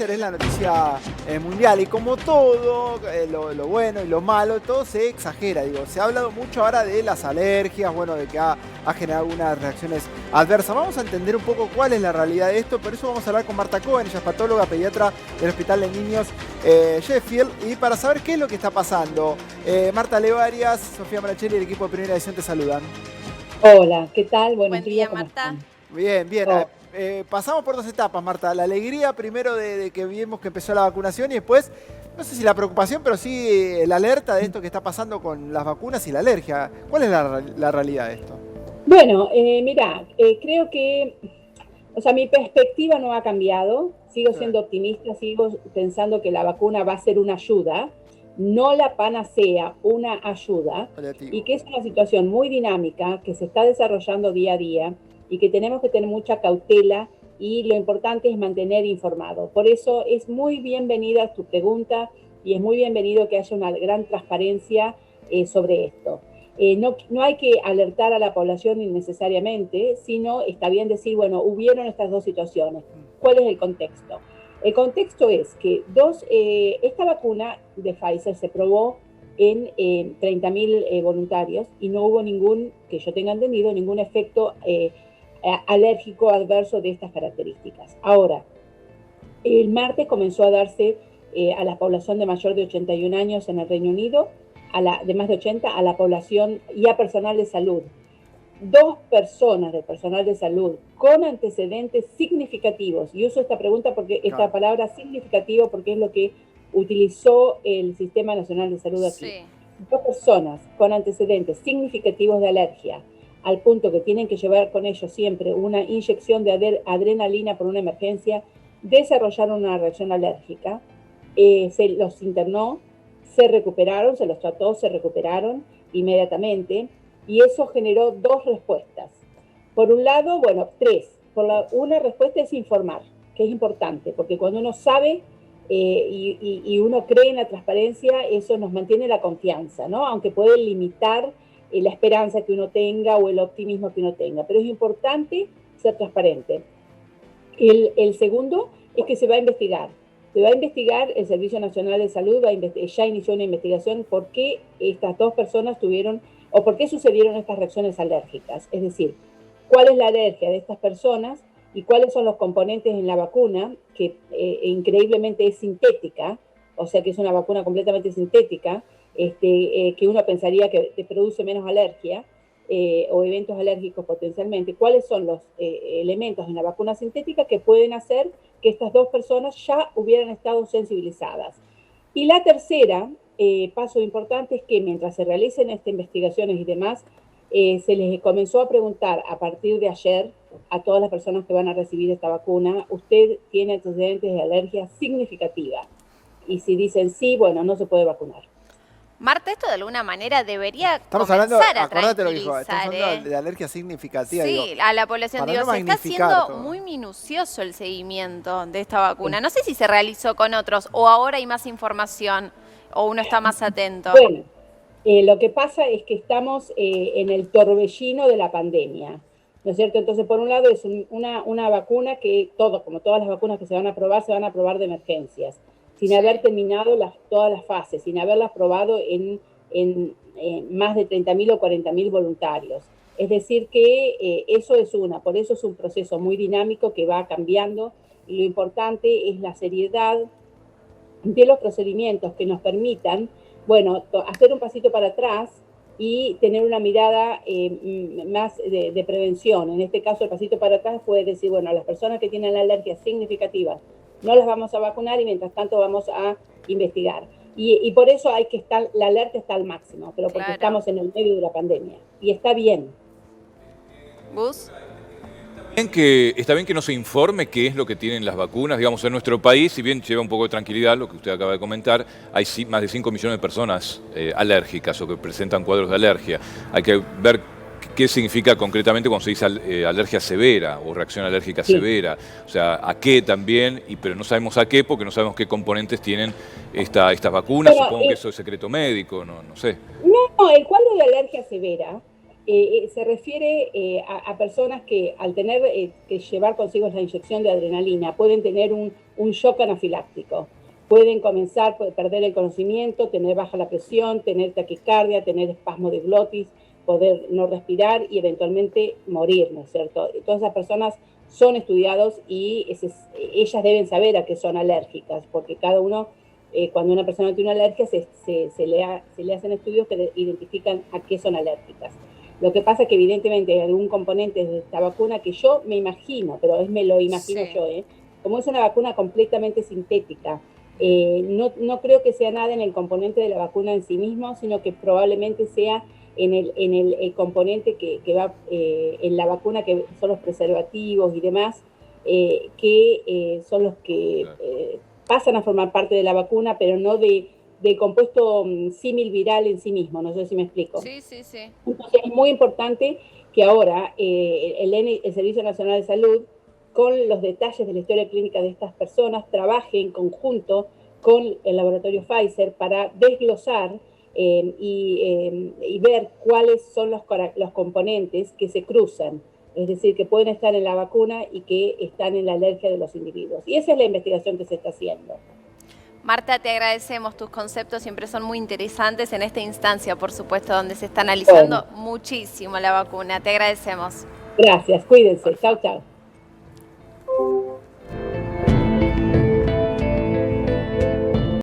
Es la noticia mundial y como todo, lo bueno y lo malo, todo se exagera, digo, se ha hablado mucho ahora de las alergias, bueno, de que ha generado algunas reacciones adversas. Vamos a entender un poco cuál es la realidad de esto, por eso vamos a hablar con Marta Cohen, ella es patóloga, pediatra del Hospital de Niños Sheffield, y para saber qué es lo que está pasando. Marta Levarias, Sofía Marachelli y el equipo de Primera Edición te saludan. Hola, ¿qué tal? Buenos Buen días, día, ¿cómo Marta. están? Bien, bien. Oh, Pasamos por dos etapas, Marta. La alegría primero de que vimos que empezó la vacunación y después, no sé si la preocupación, pero sí la alerta de esto que está pasando con las vacunas y la alergia. ¿Cuál es la realidad de esto? Bueno, mirá, creo que, o sea, mi perspectiva no ha cambiado, sigo Sí, siendo optimista, sigo pensando que la vacuna va a ser una ayuda, no la panacea, una ayuda, y paliativo. que es una situación muy dinámica, que se está desarrollando día a día y que tenemos que tener mucha cautela y lo importante es mantener informado. Por eso es muy bienvenida tu pregunta y es muy bienvenido que haya una gran transparencia sobre esto. No hay que alertar a la población innecesariamente, sino está bien decir, bueno, hubieron estas dos situaciones. ¿Cuál es el contexto? El contexto es que esta vacuna de Pfizer se probó en 30.000 voluntarios y no hubo ningún, que yo tenga entendido, ningún efecto alérgico adverso de estas características. Ahora, el martes comenzó a darse a la población de mayor de 81 años en el Reino Unido, de más de 80, a la población y a personal de salud. Dos personas del personal de salud con antecedentes significativos, y uso esta pregunta porque esta Claro. palabra significativo porque es lo que utilizó el Sistema Nacional de Salud aquí. Sí. Dos personas con antecedentes significativos de alergia, al punto que tienen que llevar con ellos siempre una inyección de adrenalina por una emergencia, desarrollaron una reacción alérgica, se los internó, se recuperaron, se los trató, se recuperaron inmediatamente, y eso generó dos respuestas. Por un lado, bueno, tres. Una respuesta es informar, que es importante, porque cuando uno sabe y uno cree en la transparencia, eso nos mantiene la confianza, ¿no? Aunque puede limitar la esperanza que uno tenga o el optimismo que uno tenga, pero es importante ser transparente. El segundo es que se va a investigar. Se va a investigar, el Servicio Nacional de Salud ya inició una investigación por qué estas dos personas tuvieron o por qué sucedieron estas reacciones alérgicas. Es decir, cuál es la alergia de estas personas y cuáles son los componentes en la vacuna, que increíblemente es sintética, o sea que es una vacuna completamente sintética, que uno pensaría que te produce menos alergia, o eventos alérgicos potencialmente, cuáles son los elementos en la vacuna sintética que pueden hacer que estas dos personas ya hubieran estado sensibilizadas. Y la tercera paso importante es que mientras se realicen estas investigaciones y demás, se les comenzó a preguntar a partir de ayer a todas las personas que van a recibir esta vacuna, ¿usted tiene antecedentes de alergia significativa? Y si dicen sí, bueno, no se puede vacunar. Marta, esto de alguna manera debería Estamos hablando, comenzar a acordate lo que dijo, estamos tranquilizar, hablando de alergia significativa, digo, Sí, a la población. para Digo, no se está magnificar haciendo todo. muy minucioso el seguimiento de esta vacuna. No sé si se realizó con otros o ahora hay más información o uno está más atento. Bueno, lo que pasa es que estamos en el torbellino de la pandemia, ¿no es cierto? Entonces, por un lado, es una vacuna que, como todas las vacunas que se van a probar de emergencias, sin Sí. haber terminado todas las fases, sin haberlas probado en más de 30.000 o 40.000 voluntarios. Es decir, que eso es por eso es un proceso muy dinámico que va cambiando, y lo importante es la seriedad de los procedimientos que nos permitan, bueno, hacer un pasito para atrás y tener una mirada más de prevención. En este caso, el pasito para atrás fue decir, bueno, a las personas que tienen alergias significativas no las vamos a vacunar y mientras tanto vamos a investigar. Y por eso hay que estar, la alerta está al máximo, pero porque Claro. estamos en el medio de la pandemia. Y está bien. ¿Gus? Está bien que no se informe qué es lo que tienen las vacunas. Digamos, en nuestro país, si bien lleva un poco de tranquilidad, lo que usted acaba de comentar, hay más de 5 millones de personas alérgicas o que presentan cuadros de alergia. Hay que ver qué significa concretamente cuando se dice alergia severa o reacción alérgica Sí. severa. O sea, a qué también, pero no sabemos a qué porque no sabemos qué componentes tienen estas vacunas. Pero, Supongo que eso es secreto médico, no sé. No, el cuadro de alergia severa se refiere a personas que al tener que llevar consigo la inyección de adrenalina pueden tener un shock anafiláctico. Pueden comenzar, puede perder el conocimiento, tener baja la presión, tener taquicardia, tener espasmo de glotis, poder no respirar y eventualmente morir, ¿no es cierto? Todas esas personas son estudiados y ellas deben saber a qué son alérgicas, porque cada uno, cuando una persona tiene una alergia, se le hacen estudios que identifican a qué son alérgicas. Lo que pasa es que evidentemente hay algún componente de esta vacuna que yo me imagino, pero me lo imagino yo, como es una vacuna completamente sintética, no creo que sea nada en el componente de la vacuna en sí mismo, sino que probablemente sea en el componente que va en la vacuna, que son los preservativos y demás, que son los que pasan a formar parte de la vacuna, pero no del compuesto símil viral en sí mismo. No sé si me explico. Sí, sí, sí. Entonces es muy importante que ahora el Servicio Nacional de Salud, con los detalles de la historia clínica de estas personas, trabaje en conjunto con el laboratorio Pfizer para desglosar y ver cuáles son los componentes que se cruzan, es decir, que pueden estar en la vacuna y que están en la alergia de los individuos. Y esa es la investigación que se está haciendo. Marta, te agradecemos, tus conceptos siempre son muy interesantes en esta instancia, por supuesto, donde se está analizando muchísimo la vacuna. Te agradecemos. Gracias, cuídense. Chau, chau.